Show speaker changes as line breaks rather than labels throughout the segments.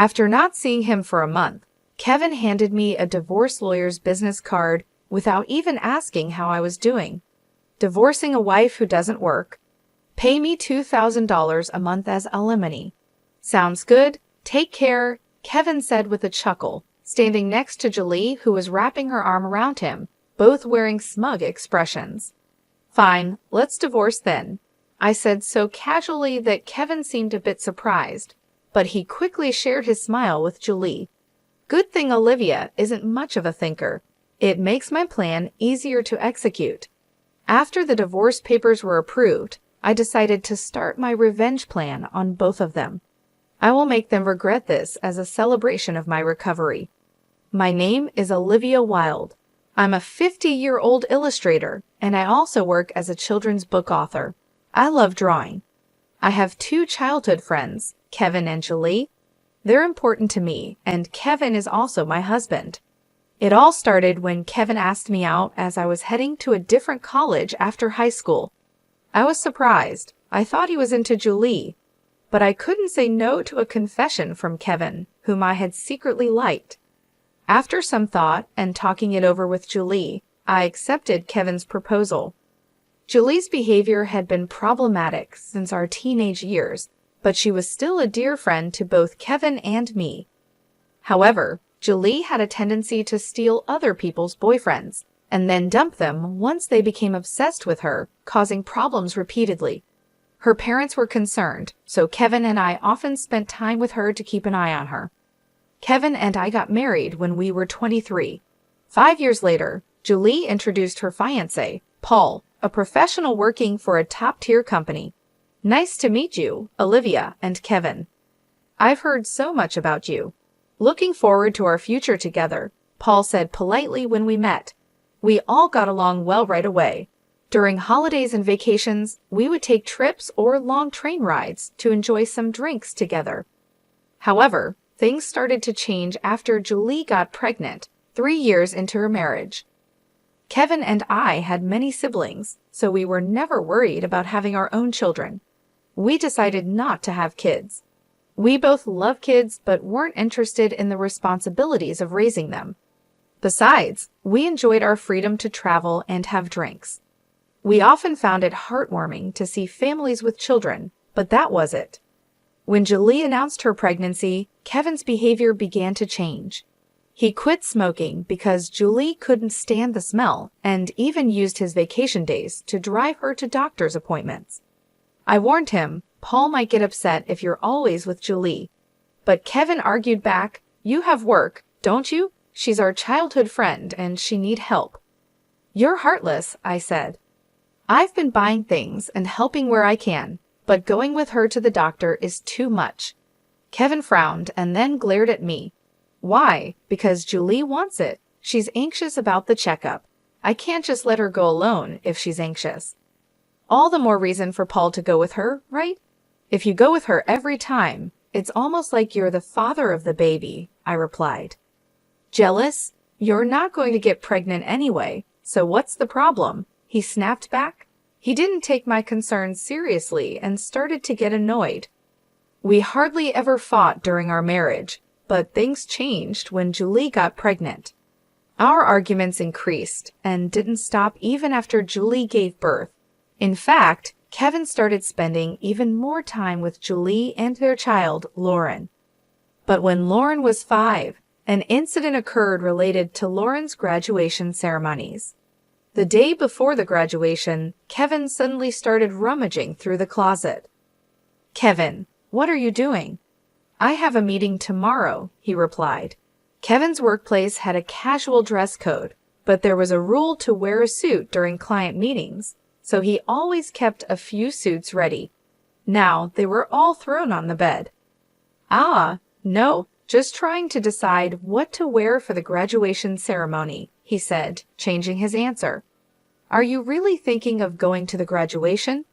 After not seeing him for a month, Kevin handed me a divorce lawyer's business card without even asking how I was doing. Divorcing a wife who doesn't work. Pay me $2,000 a month as alimony. Sounds good. Take care, Kevin said with a chuckle, standing next to Julie, who was wrapping her arm around him, both wearing smug expressions. Fine, let's divorce then, I said so casually that Kevin seemed a bit surprised, but he quickly shared his smile with Julie. Good thing Olivia isn't much of a thinker. It makes my plan easier to execute. After the divorce papers were approved, I decided to start my revenge plan on both of them. I will make them regret this as a celebration of my recovery. My name is Olivia Wilde. I'm a 50-year-old illustrator, and I also work as a children's book author. I love drawing. I have 2 childhood friends, Kevin and Julie. They're important to me, and Kevin is also my husband. It all started when Kevin asked me out as I was heading to a different college after high school. I was surprised. I thought he was into Julie, but I couldn't say no to a confession from Kevin, whom I had secretly liked. After some thought and talking it over with Julie, I accepted Kevin's proposal. Julie's behavior had been problematic since our teenage years, but she was still a dear friend to both Kevin and me. However, Julie had a tendency to steal other people's boyfriends and then dump them once they became obsessed with her, causing problems repeatedly. Her parents were concerned, so Kevin and I often spent time with her to keep an eye on her. Kevin and I got married when we were 23. 5 years later, Julie introduced her fiancé, Paul, a professional working for a top-tier company. Nice to meet you, Olivia and Kevin. I've heard so much about you. Looking forward to our future together, Paul said politely when we met. We all got along well right away. During holidays and vacations, we would take trips or long train rides to enjoy some drinks together. However, things started to change after Julie got pregnant, 3 years into her marriage. Kevin and I had many siblings, so we were never worried about having our own children. We decided not to have kids. We both love kids but weren't interested in the responsibilities of raising them. Besides, we enjoyed our freedom to travel and have drinks. We often found it heartwarming to see families with children, but that was it. When Julie announced her pregnancy, Kevin's behavior began to change. He quit smoking because Julie couldn't stand the smell and even used his vacation days to drive her to doctor's appointments. I warned him, Paul might get upset if you're always with Julie. But Kevin argued back, you have work, don't you? She's our childhood friend and she need help. You're heartless, I said. I've been buying things and helping where I can, but going with her to the doctor is too much. Kevin frowned and then glared at me. Why? Because Julie wants it. She's anxious about the checkup. I can't just let her go alone if she's anxious. All the more reason for Paul to go with her, right? If you go with her every time, it's almost like you're the father of the baby, I replied. Jealous? You're not going to get pregnant anyway, so what's the problem? He snapped back. He didn't take my concerns seriously and started to get annoyed. We hardly ever fought during our marriage, but things changed when Julie got pregnant. Our arguments increased and didn't stop even after Julie gave birth. In fact, Kevin started spending even more time with Julie and their child, Lauren. But when Lauren was 5, an incident occurred related to Lauren's graduation ceremonies. The day before the graduation, Kevin suddenly started rummaging through the closet. Kevin, what are you doing? I have a meeting tomorrow, he replied. Kevin's workplace had a casual dress code, but there was a rule to wear a suit during client meetings, so he always kept a few suits ready. Now they were all thrown on the bed. No, just trying to decide what to wear for the graduation ceremony, he said, changing his answer. Are you really thinking of going to the graduation?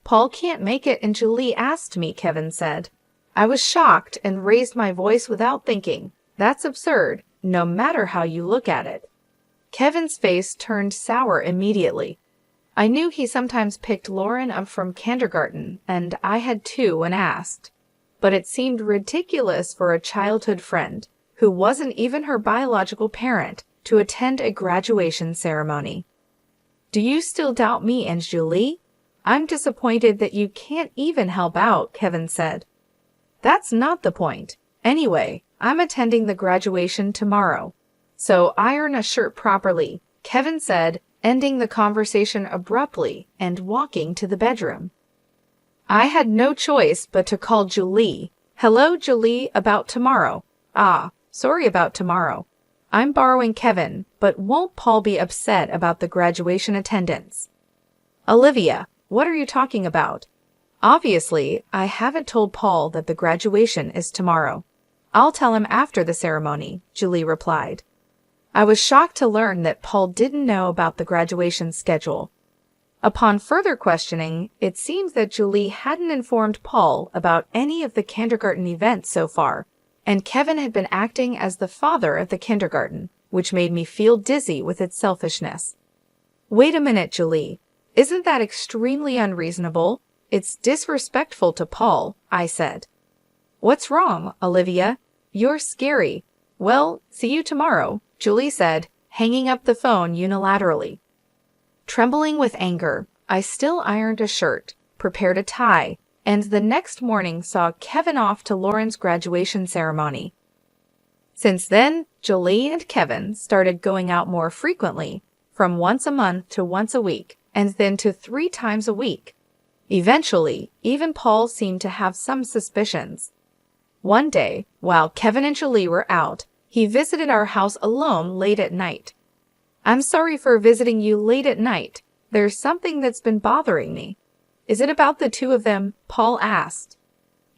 Paul can't make it and Julie asked me, Kevin said. I was shocked and raised my voice without thinking. That's absurd, no matter how you look at it. Kevin's face turned sour immediately. I knew he sometimes picked Lauren up from kindergarten, and I had too when asked. but it seemed ridiculous for a childhood friend, who wasn't even her biological parent, to attend a graduation ceremony. Do you still doubt me and Julie? I'm disappointed that you can't even help out, Kevin said. That's not the point. Anyway, I'm attending the graduation tomorrow. So iron a shirt properly, Kevin said, ending the conversation abruptly and walking to the bedroom. I had no choice but to call Julie. Hello, Julie, about tomorrow. Ah, sorry about tomorrow. I'm borrowing Kevin, but won't Paul be upset about the graduation attendance? Olivia, what are you talking about? Obviously, I haven't told Paul that the graduation is tomorrow. I'll tell him after the ceremony, Julie replied. I was shocked to learn that Paul didn't know about the graduation schedule. Upon further questioning, it seems that Julie hadn't informed Paul about any of the kindergarten events so far, and Kevin had been acting as the father of the kindergarten, which made me feel dizzy with its selfishness. Wait a minute, Julie. Isn't that extremely unreasonable? It's disrespectful to Paul, I said. What's wrong, Olivia? You're scary. Well, see you tomorrow, Julie said, hanging up the phone unilaterally. Trembling with anger, I still ironed a shirt, prepared a tie, and the next morning saw Kevin off to Lauren's graduation ceremony. Since then, Julie and Kevin started going out more frequently, from once a month to once a week, and then to 3 times a week. Eventually, even Paul seemed to have some suspicions. One day, while Kevin and Julie were out, he visited our house alone late at night. I'm sorry for visiting you late at night. There's something that's been bothering me. Is it about the 2 of them? Paul asked.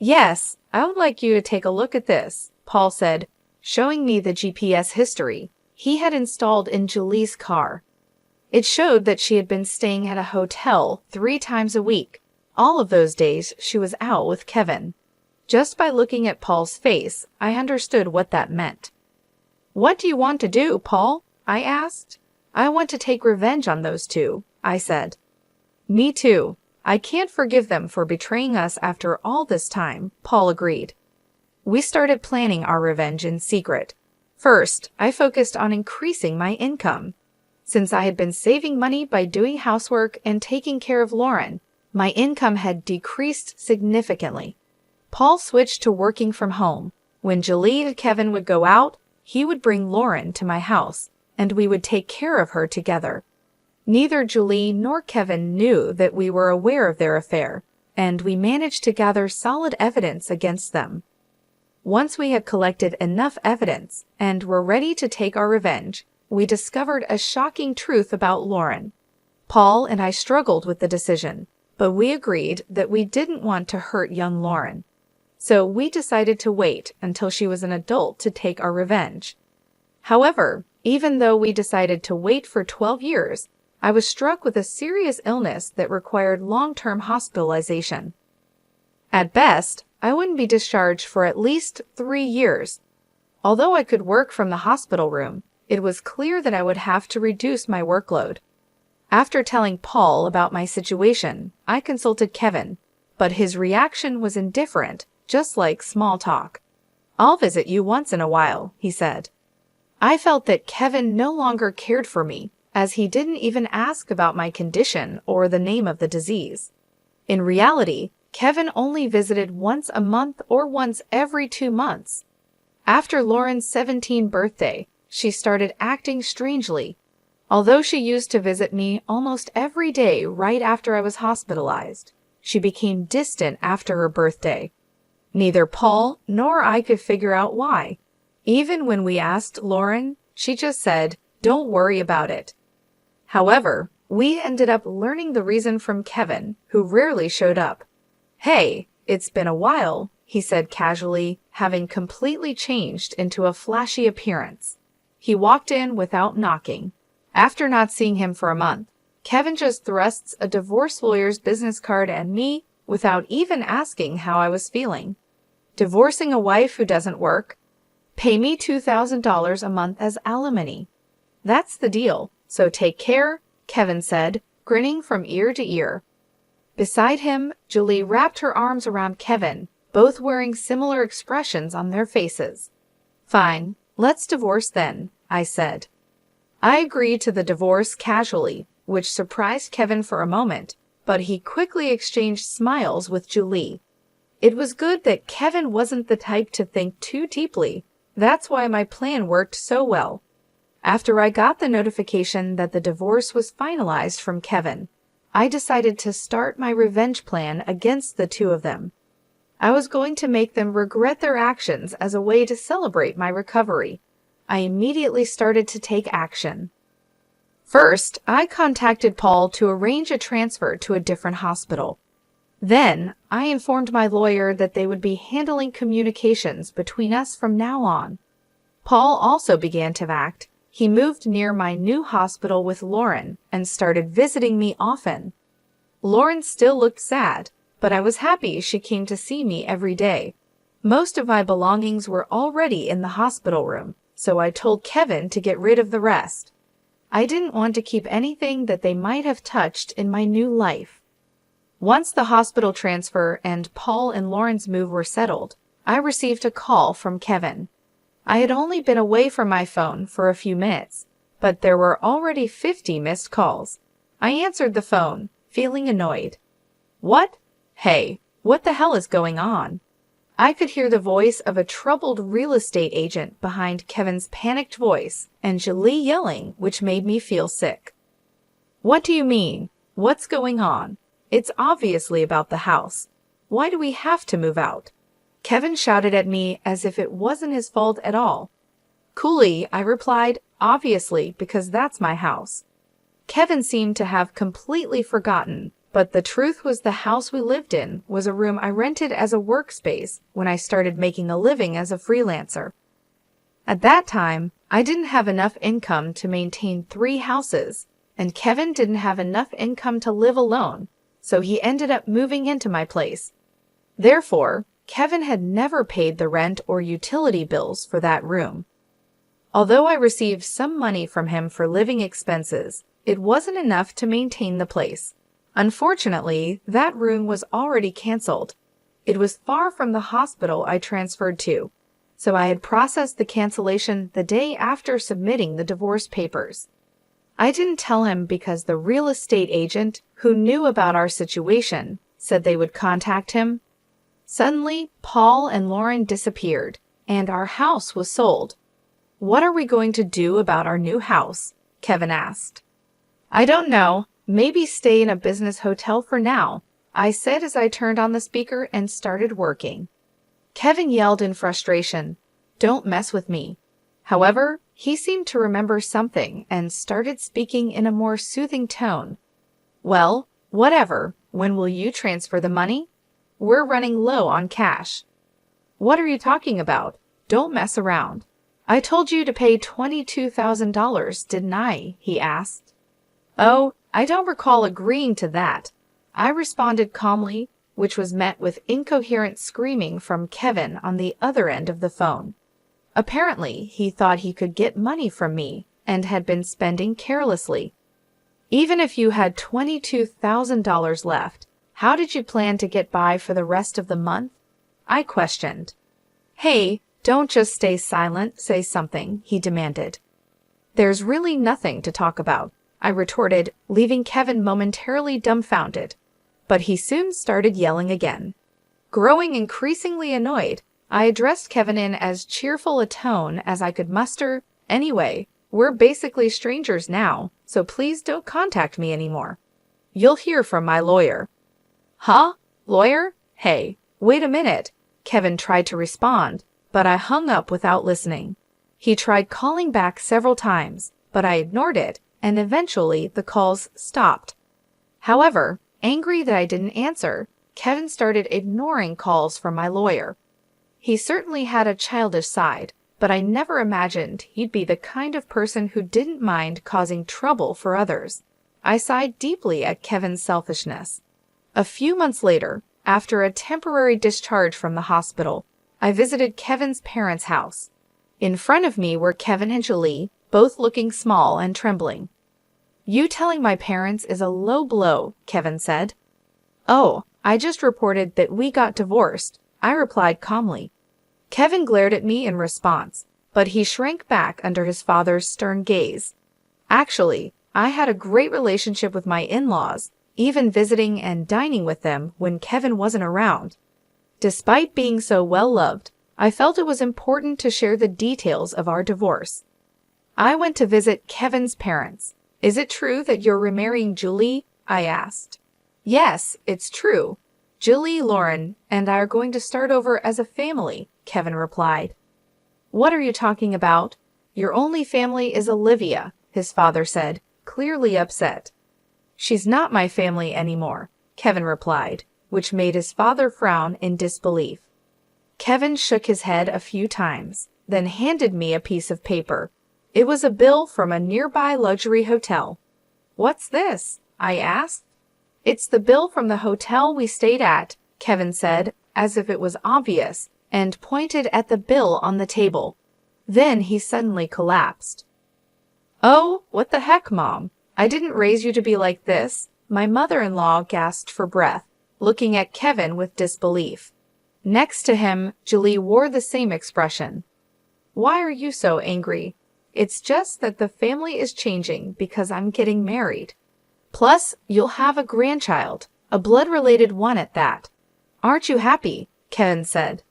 Yes, I would like you to take a look at this, Paul said, showing me the GPS history he had installed in Julie's car. It showed that she had been staying at a hotel 3 times a week. All of those days she was out with Kevin. Just by looking at Paul's face, I understood what that meant. What do you want to do, Paul? I asked. I want to take revenge on those 2, I said. Me too. I can't forgive them for betraying us after all this time, Paul agreed. We started planning our revenge in secret. First, I focused on increasing my income. Since I had been saving money by doing housework and taking care of Lauren, my income had decreased significantly. Paul switched to working from home. When Julie and Kevin would go out, he would bring Lauren to my house, and we would take care of her together. Neither Julie nor Kevin knew that we were aware of their affair, and we managed to gather solid evidence against them. Once we had collected enough evidence and were ready to take our revenge, we discovered a shocking truth about Lauren. Paul and I struggled with the decision, but we agreed that we didn't want to hurt young Lauren. So we decided to wait until she was an adult to take our revenge. However, even though we decided to wait for 12 years, I was struck with a serious illness that required long-term hospitalization. At best, I wouldn't be discharged for at least 3 years. Although I could work from the hospital room, it was clear that I would have to reduce my workload. After telling Paul about my situation, I consulted Kevin, but his reaction was indifferent, just like small talk. I'll visit you once in a while, he said. I felt that Kevin no longer cared for me, as he didn't even ask about my condition or the name of the disease. In reality, Kevin only visited once a month or once every 2 months. After Lauren's 17th birthday, she started acting strangely. Although she used to visit me almost every day right after I was hospitalized, she became distant after her birthday. Neither Paul nor I could figure out why. Even when we asked Lauren, she just said, "Don't worry about it." However, we ended up learning the reason from Kevin, who rarely showed up. "Hey, it's been a while," he said casually, having completely changed into a flashy appearance. He walked in without knocking. After not seeing him for a month, Kevin just thrusts a divorce lawyer's business card at me without even asking how I was feeling. Divorcing a wife who doesn't work? Pay me $2,000 a month as alimony. That's the deal, so take care, Kevin said, grinning from ear to ear. Beside him, Julie wrapped her arms around Kevin, both wearing similar expressions on their faces. "Fine, let's divorce then," I said. I agreed to the divorce casually, which surprised Kevin for a moment, but he quickly exchanged smiles with Julie. It was good that Kevin wasn't the type to think too deeply. That's why my plan worked so well. After I got the notification that the divorce was finalized from Kevin, I decided to start my revenge plan against the two of them. I was going to make them regret their actions as a way to celebrate my recovery. I immediately started to take action. First, I contacted Paul to arrange a transfer to a different hospital. Then, I informed my lawyer that they would be handling communications between us from now on. Paul also began to act. He moved near my new hospital with Lauren and started visiting me often. Lauren still looked sad, but I was happy she came to see me every day. Most of my belongings were already in the hospital room, so I told Kevin to get rid of the rest. I didn't want to keep anything that they might have touched in my new life. Once the hospital transfer and Paul and Lauren's move were settled, I received a call from Kevin. I had only been away from my phone for a few minutes, but there were already 50 missed calls. I answered the phone, feeling annoyed. "What? Hey, what the hell is going on?" I could hear the voice of a troubled real estate agent behind Kevin's panicked voice and Julie yelling, which made me feel sick. "What do you mean? What's going on? It's obviously about the house. Why do we have to move out?" Kevin shouted at me as if it wasn't his fault at all. Coolly, I replied, "Obviously, because that's my house." Kevin seemed to have completely forgotten, but the truth was the house we lived in was a room I rented as a workspace when I started making a living as a freelancer. At that time, I didn't have enough income to maintain 3 houses, and Kevin didn't have enough income to live alone, so he ended up moving into my place. Therefore, Kevin had never paid the rent or utility bills for that room. Although I received some money from him for living expenses, it wasn't enough to maintain the place. Unfortunately, that room was already canceled. It was far from the hospital I transferred to, so I had processed the cancellation the day after submitting the divorce papers. I didn't tell him because the real estate agent, who knew about our situation, said they would contact him. Suddenly, Paul and Lauren disappeared, and our house was sold. "What are we going to do about our new house?" Kevin asked. "I don't know. Maybe stay in a business hotel for now," I said as I turned on the speaker and started working. Kevin yelled in frustration, "Don't mess with me." However, he seemed to remember something and started speaking in a more soothing tone. "Well, whatever. When will you transfer the money? We're running low on cash." "What are you talking about? Don't mess around. I told you to pay $22,000, didn't I?" he asked. "Oh, I don't recall agreeing to that," I responded calmly, which was met with incoherent screaming from Kevin on the other end of the phone. Apparently, he thought he could get money from me and had been spending carelessly. "Even if you had $22,000 left, how did you plan to get by for the rest of the month?" I questioned. "Hey, don't just stay silent, say something," he demanded. "There's really nothing to talk about," I retorted, leaving Kevin momentarily dumbfounded. But he soon started yelling again. Growing increasingly annoyed, I addressed Kevin in as cheerful a tone as I could muster. "Anyway, we're basically strangers now, so please don't contact me anymore. You'll hear from my lawyer." "Huh? Lawyer? Hey, wait a minute." Kevin tried to respond, but I hung up without listening. He tried calling back several times, but I ignored it, and eventually the calls stopped. However, angry that I didn't answer, Kevin started ignoring calls from my lawyer. He certainly had a childish side, but I never imagined he'd be the kind of person who didn't mind causing trouble for others. I sighed deeply at Kevin's selfishness. A few months later, after a temporary discharge from the hospital, I visited Kevin's parents' house. In front of me were Kevin and Julie, both looking small and trembling. "You telling my parents is a low blow," Kevin said. "Oh, I just reported that we got divorced. I replied calmly. Kevin glared at me in response, but he shrank back under his father's stern gaze. Actually, I had a great relationship with my in-laws, even visiting and dining with them when Kevin wasn't around. Despite being so well-loved, I felt it was important to share the details of our divorce. I went to visit Kevin's parents. Is it true that you're remarrying Julie? I asked. Yes, it's true. Julie, Lauren, and I are going to start over as a family, Kevin replied. What are you talking about? Your only family is Olivia, his father said, clearly upset. She's not my family anymore, Kevin replied, which made his father frown in disbelief. Kevin shook his head a few times, then handed me a piece of paper. It was a bill from a nearby luxury hotel. What's this? I asked. It's the bill from the hotel we stayed at, Kevin said, as if it was obvious, and pointed at the bill on the table. Then he suddenly collapsed. Oh, what the heck, Mom? I didn't raise you to be like this, my mother-in-law gasped for breath, looking at Kevin with disbelief. Next to him, Julie wore the same expression. Why are you so angry? It's just that the family is changing because I'm getting married. Plus, you'll have a grandchild, a blood-related one at that. Aren't you happy? Kevin said.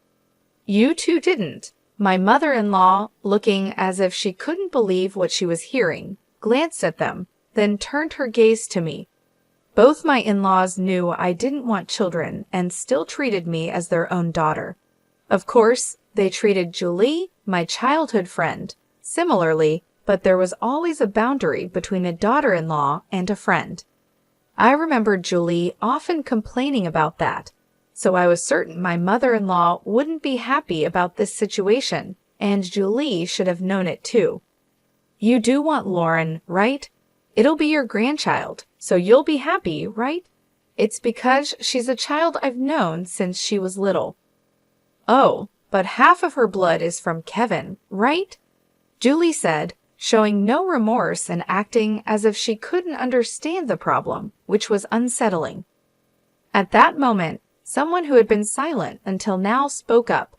You two didn't. My mother-in-law, looking as if she couldn't believe what she was hearing, glanced at them, then turned her gaze to me. Both my in-laws knew I didn't want children and still treated me as their own daughter. Of course, they treated Julie, my childhood friend, similarly, but there was always a boundary between a daughter-in-law and a friend. I remembered Julie often complaining about that, so I was certain my mother-in-law wouldn't be happy about this situation, and Julie should have known it too. You do want Lauren, right? It'll be your grandchild, so you'll be happy, right? It's because she's a child I've known since she was little. Oh, but half of her blood is from Kevin, right? Julie said, showing no remorse and acting as if she couldn't understand the problem, which was unsettling. At that moment, someone who had been silent until now spoke up.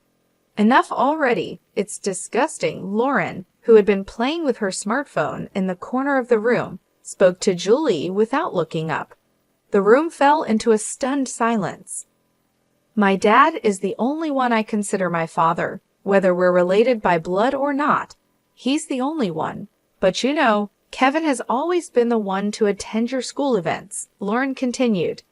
Enough already, it's disgusting. Lauren, who had been playing with her smartphone in the corner of the room, spoke to Julie without looking up. The room fell into a stunned silence. My dad is the only one I consider my father, whether we're related by blood or not. He's the only one. But you know, Kevin has always been the one to attend your school events, Lauren continued.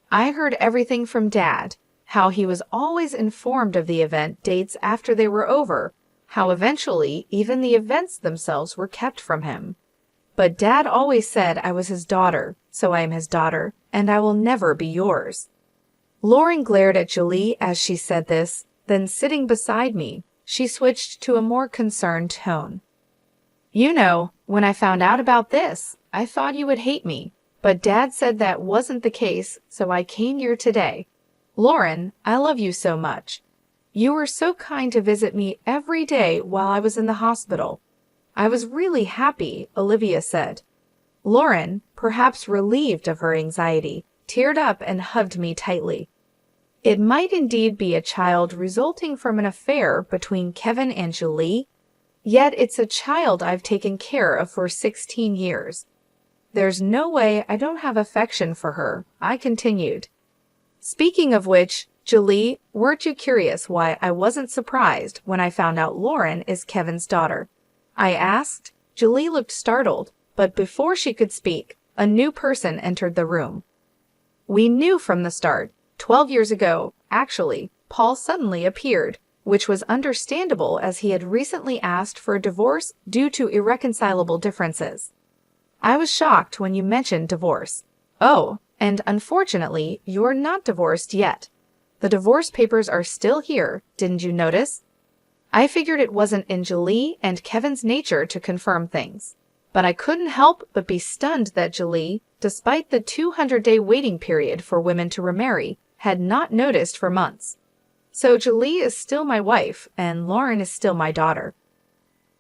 I heard everything from Dad, how he was always informed of the event dates after they were over, how eventually even the events themselves were kept from him. But Dad always said I was his daughter, so I am his daughter, and I will never be yours. Lauren glared at Julie as she said this, then sitting beside me, she switched to a more concerned tone. You know, when I found out about this, I thought you would hate me, but Dad said that wasn't the case, so I came here today. Lauren, I love you so much. You were so kind to visit me every day while I was in the hospital. I was really happy, Olivia said. Lauren, perhaps relieved of her anxiety, teared up and hugged me tightly. It might indeed be a child resulting from an affair between Kevin and Julie, yet it's a child I've taken care of for 16 years. There's no way I don't have affection for her, I continued. Speaking of which, Julie, weren't you curious why I wasn't surprised when I found out Lauren is Kevin's daughter? I asked. Julie looked startled, but before she could speak, a new person entered the room. We knew from the start. 12 years ago, actually, Paul suddenly appeared, which was understandable as he had recently asked for a divorce due to irreconcilable differences. I was shocked when you mentioned divorce. Oh, and unfortunately, you're not divorced yet. The divorce papers are still here, didn't you notice? I figured it wasn't in Julie and Kevin's nature to confirm things, but I couldn't help but be stunned that Julie, despite the 200-day waiting period for women to remarry, had not noticed for months. So Julie is still my wife, and Lauren is still my daughter.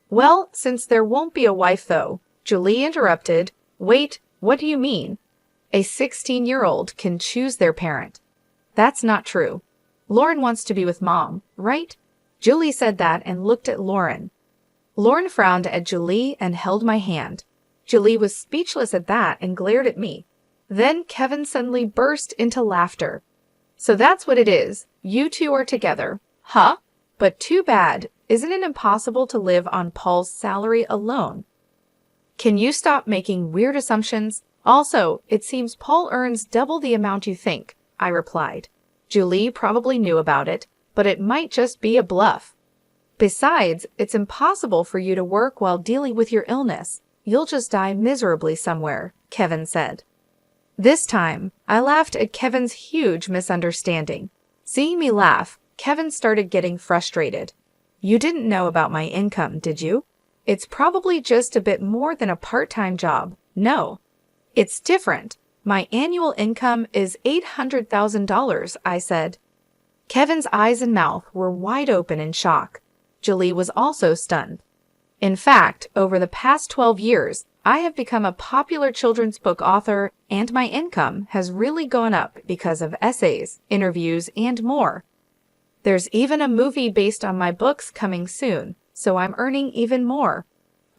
Well, since there won't be a wife though, Julie interrupted. Wait, what do you mean? A 16-year-old can choose their parent. That's not true. Lauren wants to be with Mom, right? Julie said that and looked at Lauren. Lauren frowned at Julie and held my hand. Julie was speechless at that and glared at me. Then Kevin suddenly burst into laughter. So that's what it is. You two are together. Huh? But too bad. Isn't it impossible to live on Paul's salary alone? Can you stop making weird assumptions? Also, it seems Paul earns double the amount you think, I replied. Julie probably knew about it, but it might just be a bluff. Besides, it's impossible for you to work while dealing with your illness. You'll just die miserably somewhere, Kevin said. This time, I laughed at Kevin's huge misunderstanding. Seeing me laugh, Kevin started getting frustrated. You didn't know about my income, did you? It's probably just a bit more than a part-time job. No. It's different. My annual income is $800,000, I said. Kevin's eyes and mouth were wide open in shock. Julie was also stunned. In fact, over the past 12 years, I have become a popular children's book author, and my income has really gone up because of essays, interviews, and more. There's even a movie based on my books coming soon, so I'm earning even more.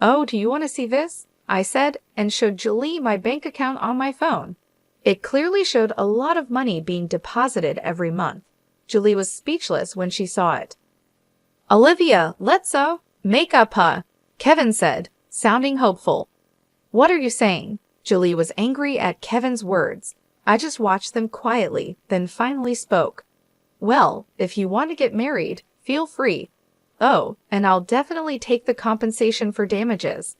Oh, do you want to see this? I said, and showed Julie my bank account on my phone. It clearly showed a lot of money being deposited every month. Julie was speechless when she saw it. Olivia, let's make up, huh? Kevin said, sounding hopeful. What are you saying? Julie was angry at Kevin's words. I just watched them quietly, then finally spoke. Well, if you want to get married, feel free. Oh, and I'll definitely take the compensation for damages.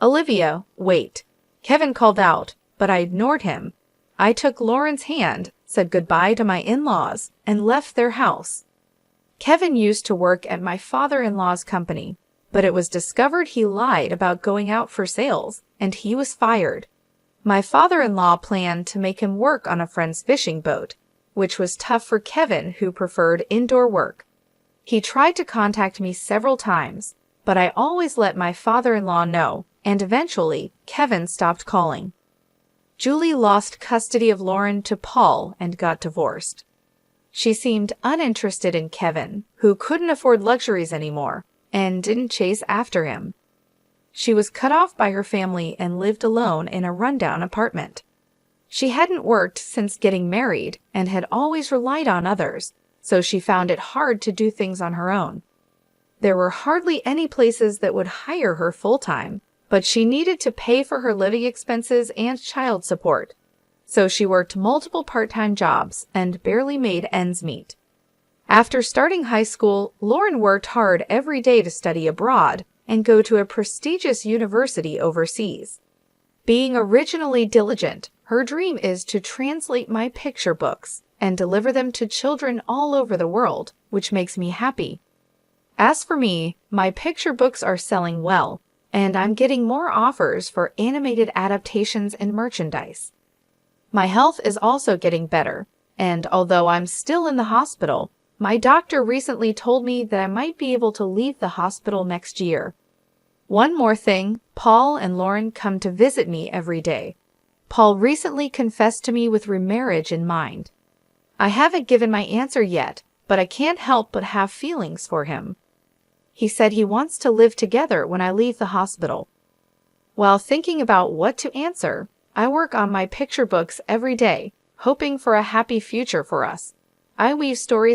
Olivia, wait. Kevin called out, but I ignored him. I took Lauren's hand, said goodbye to my in-laws, and left their house. Kevin used to work at my father-in-law's company, but it was discovered he lied about going out for sales, and he was fired. My father-in-law planned to make him work on a friend's fishing boat, which was tough for Kevin, who preferred indoor work. He tried to contact me several times, but I always let my father-in-law know, and eventually, Kevin stopped calling. Julie lost custody of Lauren to Paul and got divorced. She seemed uninterested in Kevin, who couldn't afford luxuries anymore, and didn't chase after him. She was cut off by her family and lived alone in a rundown apartment. She hadn't worked since getting married and had always relied on others, so she found it hard to do things on her own. There were hardly any places that would hire her full-time, but she needed to pay for her living expenses and child support. So she worked multiple part-time jobs and barely made ends meet. After starting high school, Lauren worked hard every day to study abroad and go to a prestigious university overseas. Being originally diligent, her dream is to translate my picture books and deliver them to children all over the world, which makes me happy. As for me, my picture books are selling well, and I'm getting more offers for animated adaptations and merchandise. My health is also getting better, and although I'm still in the hospital, my doctor recently told me that I might be able to leave the hospital next year. One more thing, Paul and Lauren come to visit me every day. Paul recently confessed to me with remarriage in mind. I haven't given my answer yet, but I can't help but have feelings for him. He said he wants to live together when I leave the hospital. While thinking about what to answer, I work on my picture books every day, hoping for a happy future for us. I weave stories